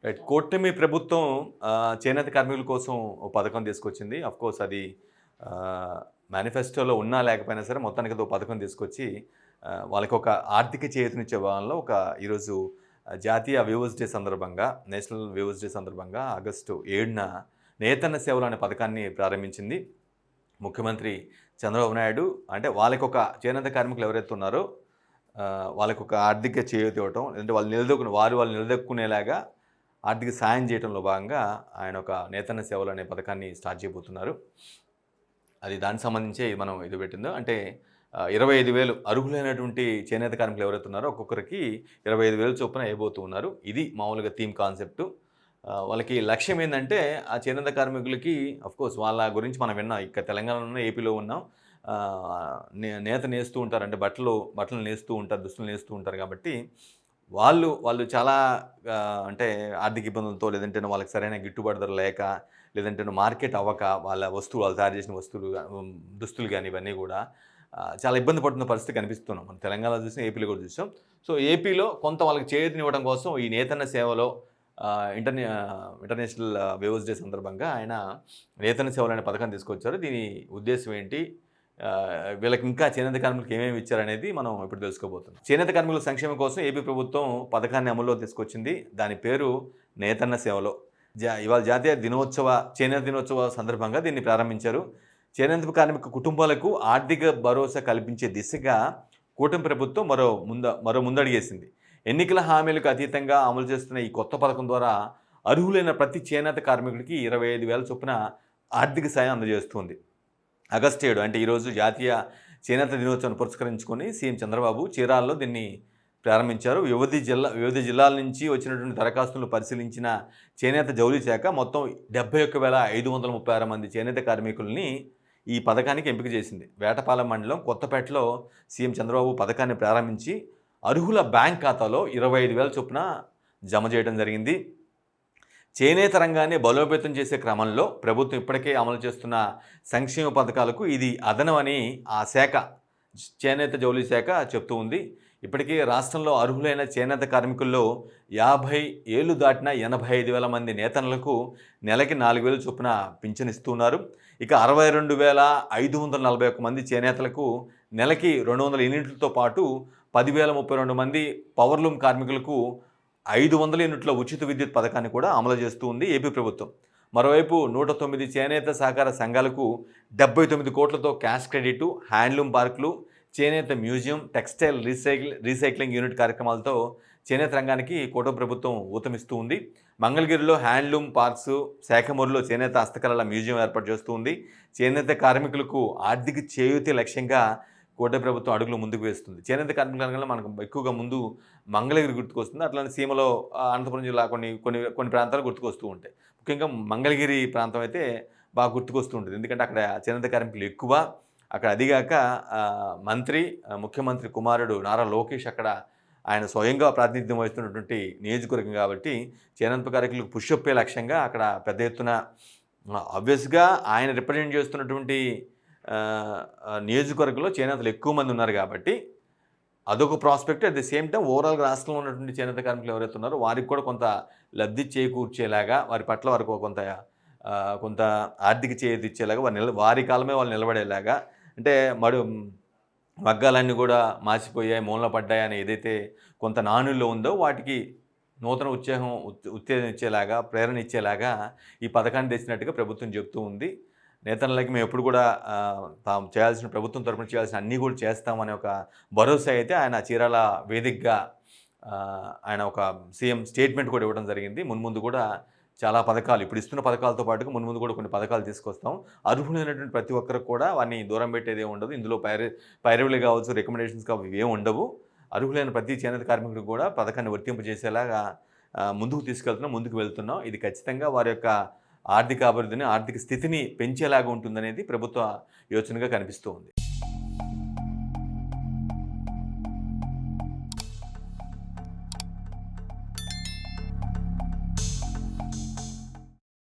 Right. కూటమి ప్రభుత్వం చేనేత కార్మికుల కోసం ఓ పథకం తీసుకొచ్చింది. అఫ్‌కోర్స్ అది మేనిఫెస్టోలో ఉన్నా లేకపోయినా సరే మొత్తానికైతే ఓ పథకం తీసుకొచ్చి వాళ్ళకొక ఆర్థిక చేయూతనిచ్చే భాగంలో ఈరోజు జాతీయ వేవర్స్ డే సందర్భంగా, నేషనల్ వేవర్స్ డే సందర్భంగా ఆగస్టు 7న నేతన్న సేవలు అనే పథకాన్ని ప్రారంభించింది. ముఖ్యమంత్రి చంద్రబాబు నాయుడు అంటే వాళ్ళకొక చేనేత కార్మికులు ఎవరైతే ఉన్నారో వాళ్ళకొక ఆర్థిక చేయూత ఇవ్వటం, లేదంటే వాళ్ళు నిలదొక్కునేలాగా ఆర్థిక సాయం చేయడంలో భాగంగా ఆయన ఒక నేతన్న సేవలు అనే పథకాన్ని స్టార్ట్ చేయబోతున్నారు. అది దానికి సంబంధించి మనం ఇది పెట్టిందో అంటే 25,000 అర్హులైనటువంటి చేనేత కార్మికులు ఎవరైతే ఉన్నారో ఒక్కొక్కరికి 25,000 చొప్పున ఇవ్వబోతూ ఉన్నారు. ఇది మామూలుగా థీమ్ కాన్సెప్టు. వాళ్ళకి లక్ష్యం ఏందంటే ఆ చేనేత కార్మికులకి అఫ్‌కోర్స్ వాళ్ళ గురించి మనం విన్నాం. ఇక్కడ తెలంగాణలోనే, ఏపీలో ఉన్నాం. నేత నేస్తూ ఉంటారు. అంటే బట్టలు నేస్తూ ఉంటారు, దుస్తులు నేస్తూ ఉంటారు కాబట్టి వాళ్ళు చాలా అంటే ఆర్థిక ఇబ్బందులతో, లేదంటే వాళ్ళకి సరైన గిట్టుబాటు ధర లేక, లేదంటే మార్కెట్ అవ్వక వాళ్ళ వాళ్ళు తయారు చేసిన వస్తువులు దుస్తులు కానీ ఇవన్నీ కూడా చాలా ఇబ్బంది పడుతున్న పరిస్థితి కనిపిస్తున్నాం. మనం తెలంగాణలో చూసాం, ఏపీలో కూడా చూసాం. సో ఏపీలో కొంత వాళ్ళకి చేయూతనివ్వడం కోసం ఈ నేతన్న సేవలో ఇంటర్నేషనల్ వేవర్స్ డే సందర్భంగా ఆయన నేతన్న సేవలు అనే పథకం తీసుకొచ్చారు. దీని ఉద్దేశం ఏంటి, వీళ్ళకి ఇంకా చేనేత కార్మికులకు ఏమేమి ఇచ్చారనేది మనం ఇప్పుడు తెలుసుకోబోతున్నాం. చేనేత కార్మికుల సంక్షేమం కోసం ఏపీ ప్రభుత్వం పథకాన్ని అమల్లో తీసుకొచ్చింది. దాని పేరు నేతన్న సేవలో. ఇవాళ జాతీయ చేనేత దినోత్సవ సందర్భంగా దీన్ని ప్రారంభించారు. చేనేత కార్మిక కుటుంబాలకు ఆర్థిక భరోసా కల్పించే దిశగా కూటమి ప్రభుత్వం మరో ముందడుగేసింది. ఎన్నికల హామీలకు అతీతంగా అమలు చేస్తున్న ఈ కొత్త పథకం ద్వారా అర్హులైన ప్రతి చేనేత కార్మికుడికి 25,000 చొప్పున ఆర్థిక సాయం అందజేస్తుంది. ఆగస్టు 7 అంటే ఈరోజు జాతీయ చేనేత దినోత్సవాన్ని పురస్కరించుకొని సీఎం చంద్రబాబు చీరాలలో దీన్ని ప్రారంభించారు. వివిధ జిల్లాల నుంచి వచ్చినటువంటి దరఖాస్తులను పరిశీలించిన చేనేత జౌళి శాఖ మొత్తం 71,536 మంది చేనేత కార్మికుల్ని ఈ పథకానికి ఎంపిక చేసింది. వేటపాలెం మండలం కొత్తపేటలో సీఎం చంద్రబాబు పథకాన్ని ప్రారంభించి అర్హుల బ్యాంక్ ఖాతాలో 25,000 చొప్పున జమ చేయడం జరిగింది. చేనేత రంగాన్ని బలోపేతం చేసే క్రమంలో ప్రభుత్వం ఇప్పటికే అమలు చేస్తున్న సంక్షేమ పథకాలకు ఇది అదనమని ఆ శాఖ, చేనేత జౌళి శాఖ చెప్తూ ఉంది. ఇప్పటికే రాష్ట్రంలో అర్హులైన చేనేత కార్మికుల్లో 50 ఏళ్లు దాటిన 85,000 మంది నేతన్నలకు నెలకి 4,000 చొప్పున పింఛనిస్తున్నారు. ఇక 62,541 మంది చేనేతలకు నెలకి 200 యూనిట్లతో పాటు 10,032 మంది పవర్లూమ్ కార్మికులకు 500 యూనిట్ల ఉచిత విద్యుత్ పథకాన్ని కూడా అమలు చేస్తూ ఉంది ఏపీ ప్రభుత్వం. మరోవైపు 109 చేనేత సహకార సంఘాలకు 79 కోట్లతో క్యాష్ క్రెడిట్, హ్యాండ్లూమ్ పార్కులు, చేనేత మ్యూజియం, టెక్స్టైల్ రీసైక్లింగ్ యూనిట్ కార్యక్రమాలతో చేనేత రంగానికి కూటమి ప్రభుత్వం ఊతమిస్తూ ఉంది. మంగళగిరిలో హ్యాండ్లూమ్ పార్క్స్, శాఖమూరులో చేనేత హస్తకళల మ్యూజియం ఏర్పాటు చేస్తూ ఉంది. చేనేత కార్మికులకు ఆర్థిక చేయూతే లక్ష్యంగా కూటమి ప్రభుత్వం అడుగులు ముందుకు వేస్తుంది. చేనేత కార్మికుల రంగంలో మనకు ఎక్కువగా ముందు మంగళగిరి గుర్తుకొస్తుంది. అట్లానే సీమలో అనంతపురం జిల్లా కొన్ని ప్రాంతాలు గుర్తుకొస్తూ ఉంటాయి. ముఖ్యంగా మంగళగిరి ప్రాంతం అయితే బాగా గుర్తుకొస్తూ ఉంటుంది. ఎందుకంటే అక్కడ చేనేత కార్మికులు ఎక్కువ. అక్కడ అదిగాక ముఖ్యమంత్రి కుమారుడు నారా లోకేష్ అక్కడ ఆయన స్వయంగా ప్రాతినిధ్యం వహిస్తున్నటువంటి నియోజకవర్గం కాబట్టి చేనేత కార్మికులకు పుషప్పే లక్ష్యంగా అక్కడ పెద్ద ఎత్తున ఆబ్వియస్గా ఆయన రిప్రజెంట్ చేస్తున్నటువంటి నియోజకవర్గంలో చేనేతలు ఎక్కువ మంది ఉన్నారు కాబట్టి అదొక prospect. At the same time ఓవరాల్గా రాష్ట్రంలో ఉన్నటువంటి చేనేత కార్మికులు ఎవరైతే ఉన్నారో వారికి కూడా కొంత లబ్ధి చేకూర్చేలాగా, వారి పట్ల వారికి కొంత ఆర్థిక చేయూత ఇచ్చేలాగా, వారి కాలమే వాళ్ళు నిలబడేలాగా, అంటే మగ్గాలన్నీ కూడా మాసిపోయాయి, మూలన పడ్డాయి అని ఏదైతే కొంత నానుల్లో ఉందో వాటికి నూతన ఉత్తేజం ఇచ్చేలాగా, ప్రేరణ ఇచ్చేలాగా ఈ పథకాన్ని తెచ్చినట్టుగా ప్రభుత్వం చెప్తూ ఉంది. నేతన్నలకి మేము ఎప్పుడు కూడా ప్రభుత్వం తరపున చేయాల్సిన అన్నీ కూడా చేస్తామనే ఒక భరోసా అయితే ఆయన చీరాల వేదికగా ఆయన ఒక సీఎం స్టేట్మెంట్ కూడా ఇవ్వడం జరిగింది. మున్ముందు కూడా చాలా పథకాలు, ఇప్పుడు ఇస్తున్న పథకాలతో పాటుగా మున్ముందు కూడా కొన్ని పథకాలు తీసుకొస్తాం. అర్హులైనటువంటి ప్రతి ఒక్కరికి కూడా వారిని దూరం పెట్టేది ఏమి ఉండదు. ఇందులో పైరవీలు కావచ్చు, రికమెండేషన్స్ కావచ్చు, ఇవేమి ఉండవు. అర్హులైన ప్రతి చేనేత కార్మికుడికి కూడా పథకాన్ని వర్తింపజేసేలాగా ముందుకు వెళ్తున్నాం. ఇది ఖచ్చితంగా వారి యొక్క ఆర్థిక అభివృద్ధిని, ఆర్థిక స్థితిని పెంచేలాగా ఉంటుందనేది ప్రభుత్వ యోచనగా కనిపిస్తూ ఉంది.